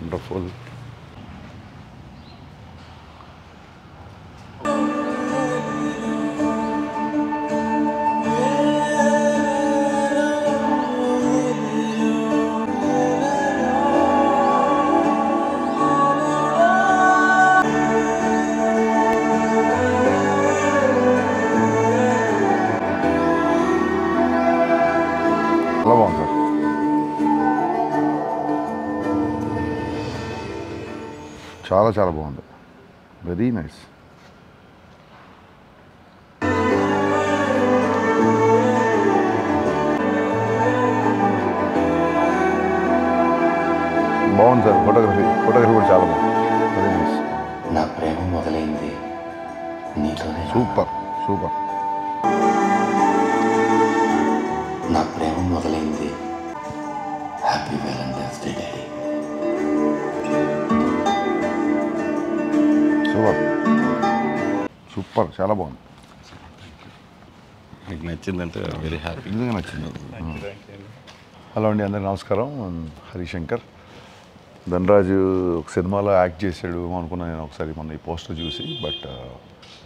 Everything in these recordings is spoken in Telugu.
వండర్ఫుల్. చాలా బాగుంది సార్. చాలా చాలా బాగుంది. Very nice. బాగుంది సార్. ఫోటోగ్రఫీ కూడా చాలా బాగుంది. Very nice. నా ప్రేమ మొదలైంది నీతోనే. Super super. నా ప్రేమ మొదలైంది. Happy valentine's day daddy. Super super. చాలా బాగుంది. మీకు నచ్చిందంటే వెరీ హ్యాపీ. నిజంగా నచ్చింది. హలో అండి, అందరికీ నమస్కారం. హరిశంకర్. ధనరాజు ఒక సినిమాలో యాక్ట్ చేశాడు అనుకున్నాను నేను ఒకసారి మొన్న ఈ పోస్టర్ చూసి. బట్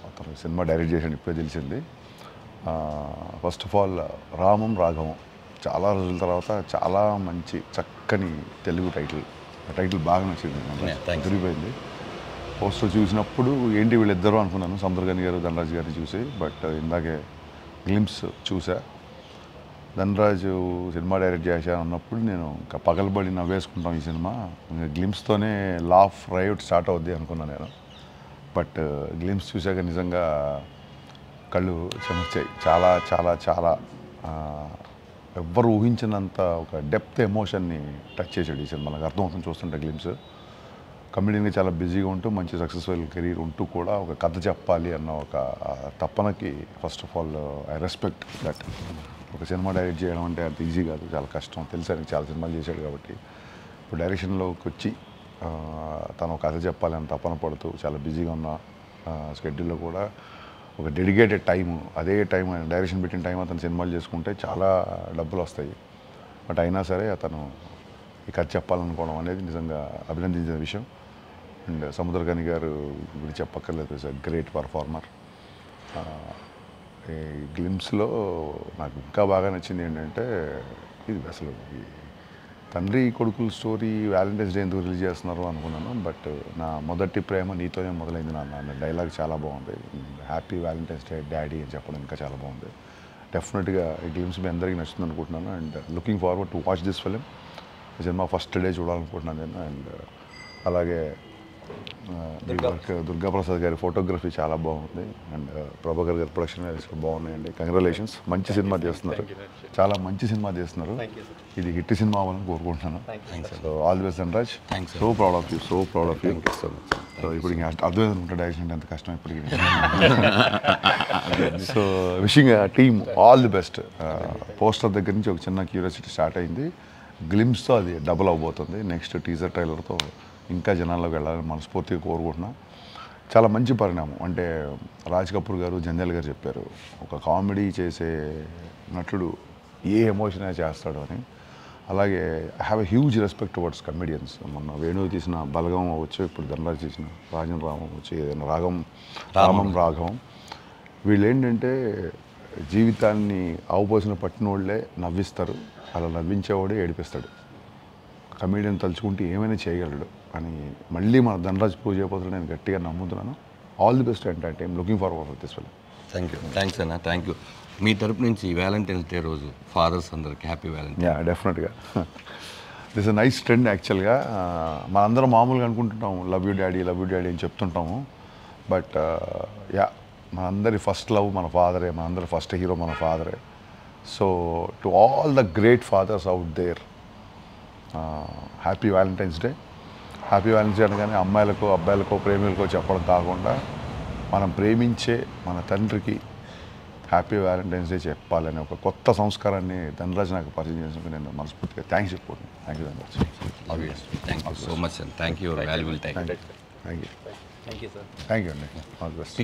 అతను సినిమా డైరెక్ట్ చేశాడు, ఇప్పుడే తెలిసింది. ఫస్ట్ ఆఫ్ ఆల్ రామం రాఘవం చాలా రోజుల తర్వాత చాలా మంచి చక్కని తెలుగు టైటిల్ బాగా నచ్చింది. తిరిగిపోయింది. పోస్టర్ చూసినప్పుడు ఏంటి వీళ్ళిద్దరూ అనుకున్నాను, సముద్రగని గారు ధనరాజు గారిని చూసి. బట్ ఇందాకే గ్లిమ్స్ చూసా. ధనరాజు సినిమా డైరెక్ట్ చేశాను అన్నప్పుడు నేను ఇంకా పగలబడి నవ్వేసుకుంటాం ఈ సినిమా, ఇంకా గ్లిమ్స్తోనే లాఫ్ రైట్ స్టార్ట్ అవుద్ది అనుకున్నాను నేను. బట్ గ్లిమ్స్ చూశాక నిజంగా కళ్ళు చెమర్చాయి. చాలా చాలా చాలా ఎవ్వరు ఊహించినంత ఒక డెప్త్ ఎమోషన్ని టచ్ చేశాడు ఈ సినిమా. నాకు అర్థమవుతుంది చూస్తుంటే. గ్లిమ్స్ కమెడీని చాలా బిజీగా ఉంటూ మంచి సక్సెస్ఫుల్ కెరీర్ ఉంటూ కూడా ఒక కథ చెప్పాలి అన్న ఒక తపనకి first of all I respect that. ఒక సినిమా డైరెక్ట్ చేయడం అంటే అంత ఈజీ కాదు, చాలా కష్టం. తెలుసు ఆయనకి, చాలా సినిమాలు చేశాడు కాబట్టి. ఇప్పుడు డైరెక్షన్లోకి వచ్చి తను ఒక కథ చెప్పాలి అని తపన పడుతూ చాలా బిజీగా ఉన్న స్కెడ్యూల్లో కూడా ఒక డెడికేటెడ్ టైము, అదే టైం ఆయన డైరెక్షన్ పెట్టిన టైం అతను సినిమాలు చేసుకుంటే చాలా డబ్బులు వస్తాయి. బట్ అయినా సరే అతను ఈ కథ చెప్పాలనుకోవడం అనేది నిజంగా అభినందించిన విషయం. అండ్ సముద్రగని గారు గురించి చెప్పక్కర్లేదు, ఇస్ అ గ్రేట్ పర్ఫార్మర్. ఈ గ్లిమ్స్లో నాకు ఇంకా బాగా నచ్చింది ఏంటంటే, ఇది అసలు ఈ తండ్రి కొడుకుల స్టోరీ వ్యాలంటైన్స్ డే ఎందుకు రిలీజ్ చేస్తున్నారు అనుకున్నాను. బట్ నా మొదటి ప్రేమ నీతోనే మొదలైంది నాన్న డైలాగ్ చాలా బాగుంది. హ్యాపీ వ్యాలంటైన్స్ డే డాడీ అని చెప్పడం ఇంకా చాలా బాగుంది. డెఫినెట్గా ఈ గ్లిమ్స్ మీ అందరికీ నచ్చుతుంది అనుకుంటున్నాను. And looking forward to watch this film. ఈ సినిమా ఫస్ట్ డే చూడాలనుకుంటున్నాను నేను. అండ్ అలాగే దుర్గాప్రసాద్ గారి ఫోటోగ్రఫీ చాలా బాగుంది. అండ్ ప్రభాకర్ గారి ప్రొడక్షన్ బాగున్నాయండి. కంగ్రాచులేషన్స్. మంచి సినిమా చేస్తున్నారు, చాలా మంచి సినిమా చేస్తున్నారు. ఇది హిట్ సినిమా అవ్వాలని కోరుకుంటున్నాను. So all the best Dhanraj. So proud of you, so proud of you. So ఇప్పుడు ఇంకా అర్థమైంది అనుకుంటా డైరెక్షన్ అంటే ఎంత కష్టం ఇప్పటికీ. So wishing team all the best. Poster దగ్గర నుంచి ఒక చిన్న క్యూరియాసిటీ స్టార్ట్ అయింది. గ్లిమ్స్తో అది డబుల్ అవబోతుంది. నెక్స్ట్ టీజర్ ట్రైలర్తో ఇంకా జనాల్లోకి వెళ్ళాలని మనస్ఫూర్తిగా కోరుకుంటున్నాం. చాలా మంచి పరిణామం. అంటే రాజ్ కపూర్ గారు, జంజాల్ గారు చెప్పారు, ఒక కామెడీ చేసే నటుడు ఏ ఎమోషన్ చేస్తాడు అని. అలాగే I have a huge respect towards comedians. మొన్న వేణువు తీసిన బలగం అవ్వచ్చు, ఇప్పుడు ధనరాజ్ చేసిన రాజన్ రామం అవ్వచ్చు, ఏదైనా రామం రాఘవం, వీళ్ళు ఏంటంటే జీవితాన్ని ఆవుపోసిన పట్టినోళ్ళే నవ్విస్తారు, అలా నవ్వించేవాడే ఏడిపిస్తాడు. కమెడియన్ తలుచుకుంటే ఏమైనా చేయగలడు అని మళ్ళీ మన ధనరాజ్ ప్రూవ్ చేయబోతున్నాడు. నేను గట్టిగా నమ్ముతున్నాను. ఆల్ ది బెస్ట్ అంటే I'm looking forward for this film. Thank you. Thanks అన్న. Thank you. మీ తరపు నుంచి వ్యాలంటైన్స్ డే రోజు ఫాదర్స్ అందరికి happy valentine's. Yeah, definitely this a nice trend. యాక్చువల్గా మనందరం మామూలుగా అనుకుంటుంటాము లవ్ యూ డాడీ అని చెప్తుంటాము. బట్ యా, మనందరి ఫస్ట్ లవ్ మన ఫాదరే, మనందరి ఫస్ట్ హీరో మన ఫాదరే. So to all the great fathers out there, happy valentine's day. Happy valentine's day అనగానే అమ్మాయిలకో అబ్బాయిలకో ప్రేమికులకో చెప్పడం కాకుండా మనం ప్రేమించే మన తండ్రికి హ్యాపీ వ్యాలంటైన్స్ డే చెప్పాలనే ఒక కొత్త సంస్కారాన్ని ధనరాజ్ నాకు పరిచయం చేసినందుకు నేను మనస్ఫూర్తిగా థ్యాంక్స్ చెప్పుకుంటున్నాను. Thank you Dhanraj. Thank you so much and thank you valuable time. Thank you. Thank you sir. Thank you అండి. All the best.